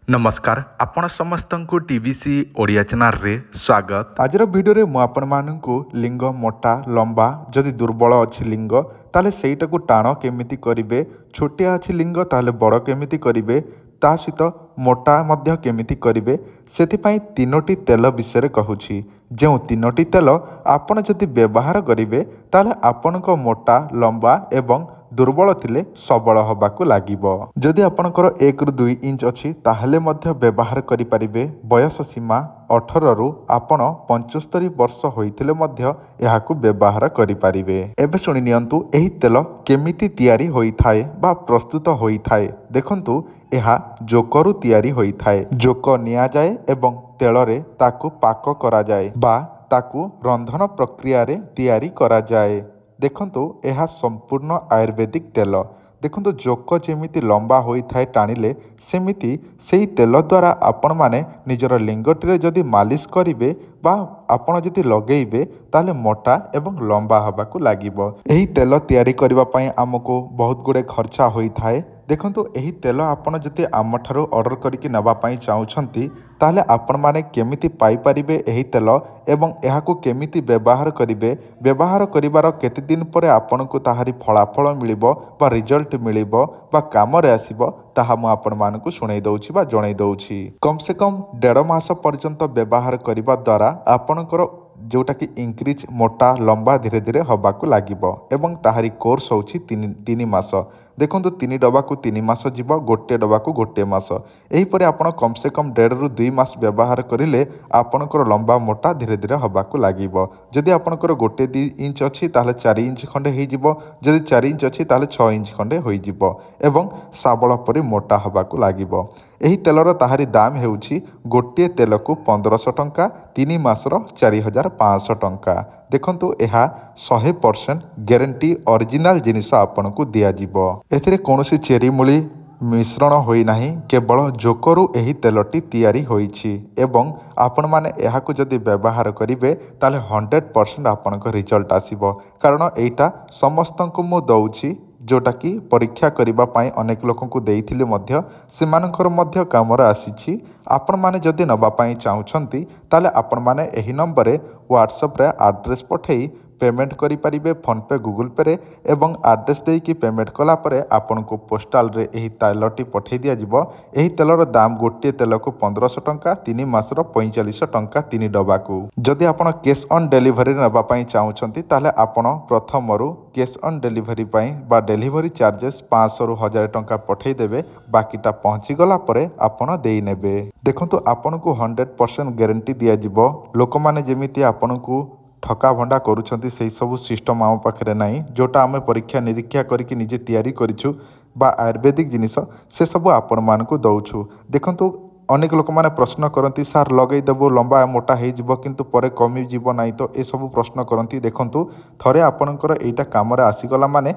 नमस्कार आपण समस्त को टीवीसी ओडिया चैनल रे स्वागत। आज वीडियो मु आपण मानकु लिंग मोटा लंबा जदि दुर्बल अच्छी लिंग ताले सेटा को टाण केमिति करिवे, छोटिया अच्छी लिंग ताले बड़ केमिति करिवे, ता सहित मोटा मध्य केमिति करिवे सेथिपाई तीनोटी तेल विषय कहूछि। जो तीनोटी तेल आपण जदि व्यवहार करिवे ताले आपणक मोटा लंबा एवं दुर्बल थिले सबल हबाकू लागिबो। जदि आपणकर 1 ରୁ 2 इंच अछि ताहले मध्य व्यवहार करि परिबे। बयस सीमा 18 रु आपण 75 वर्ष होइथिले मध्य एहाकू व्यवहार करि परिबे। एबे सुनि नियंतु एही तेल केमिति तयारी होइथाय बा प्रस्तुत होइथाय। देखंतु एहा जोकरु तयारी होइथाय। जोक निया जाए एवं तेलरे ताकू पाक करा जाए बा ताकू रंधन प्रक्रिया रे तयारी करा जाए। देखंतु यह संपूर्ण आयुर्वेदिक तेल। देखंतु जोक जेमिति लंबा होइथाय टाणिले सेमिति सेही तेल द्वारा आपण माने निजर लिंगटिरे जदि मालिश करिवे बा आपण जदि लगेइबे ताले मोटा एवं लंबा हबाकू लागिबो। एही तेल तयारी करिबा पई हमको बहुत गुडे खर्चा होइथाय। देखंतु एही तेल आपण जदि आमठारु ऑर्डर करिकि नबा पई चाहुछंती ताले आपण माने केमिति पाई परिबे एही तेल एवं एहाकू केमिति व्यवहार करिवे, व्यवहार करिवार केते दिन परे आपनकू ताहारी फलाफल मिलिबो बा रिजल्ट मिलिबो बा काम रे आसीबो ताहा मु आपण मानकू सुनै दउछि बा जणै दउछि। कम से कम 1.5 मास पर्यंत व्यवहार करिबा द्वारा आपनकर जोटा कि इंक्रीज मोटा लंबा धीरे धीरे हबाकू लागिबो एवं ताहारी कोर्स होछि 3 मास। देखंतु 3 डबा को 3 मास जीव, गोटे डबा को गोटे मास। एही परे आपण कम से कम 1.5 ରୁ 2 मास व्यवहार करिले आपनकर लंबा मोटा धीरे धीरे हबाकू लागिबो। जदि आपनकर गोटे 2 इंच अछि ताले 4 इंच खंडे होई जिवो, जदि 4 इंच अछि ताले 6 इंच खंडे होई जिवो एवं साबळ परि मोटा हबाकू लागिबो। एही तेलर ताहारी दाम हेउछि गोटे तेल को 1500 टंका, 3 मासर 4500 टंका। देखंतु एहा 100% ग्यारंटी ओरिजिनल जिनिस आपनकू दिया जिवो। एथिरे कोनोसी चेरी मूली मिश्रण होई नाही, केवल जोकरु एही तेलटी तयारी होईछि एवं आपण माने एहाकू जदि व्यवहार करिवे ताले 100% आपनक रिजल्ट आसीबो। कारण एटा समस्तंकु मु दउछि जोटा कि परीक्षा करिबा पाई अनेक लोकन को देइथिले मध्य सेमानकर मध्य कामर आसीछि। आपण माने जदि नबा पाई चाहुछंती ताले आपण माने एही नंबर रे व्हाट्सएप रे एड्रेस पठेई पेमेंट करि परिबे, फोन पे गूगल पे रे एवं एड्रेस देई कि पेमेंट कला परे आपण को पोस्टल रे एही तेलटी पठेई दिया जिवो। एही तेलर दाम गोटे तेल को 1500 टंका, 3 मासर 4500 टंका 3 डबा को। जदि आपण कैश ऑन डिलीवरी नबा पाई चाहुछंती ताले आपण प्रथमरु कैश ऑन डिलीवरी पाई बा डिलीवरी चार्जेस 500 ରୁ 1000 टंका पठेई देबे, बाकीटा पहुंची गला परे आपण देई नेबे। देखंतु आपण को 100% गारंटी दिया जिवो। लोक माने जेमिति आपण को ठका भंडा करूछंती सेही सब सिस्टम आम पाखरे नाही, जोटा आमे परीक्षा निरीक्षा करिकि निजे तयारी करिछु बा आयुर्वेदिक जिनिस से सब आपण मानकू दउछु। देखंतु अनेक लोक माने प्रश्न करती सार लगई देबो लंबा मोटा हेई जिवो किंतु परे कमी जिवो नाही तो ए सब प्रश्न करती। देखंतु थरे आपणकर एटा काम रे आसी गला माने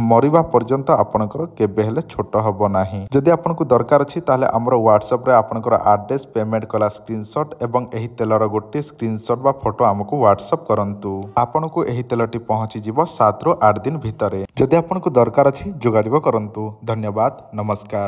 मरिबा पर्यंत आपणकर केबे हेले छोट हबो नाही। जदि आपनकू दरकार अछि ताले हमर व्हाट्सएप रे आपणकर एड्रेस पेमेंट कला स्क्रीनशॉट एवं एही तेलर गोटे स्क्रीनशॉट बा फोटो हमकू व्हाट्सएप करंतु। आपनकू एही तेलटी पहुंची जिवो 7 ରୁ 8 दिन भितरे। जदि आपनकू दरकार अछि जोगाजोग करंतु। धन्यवाद, नमस्कार।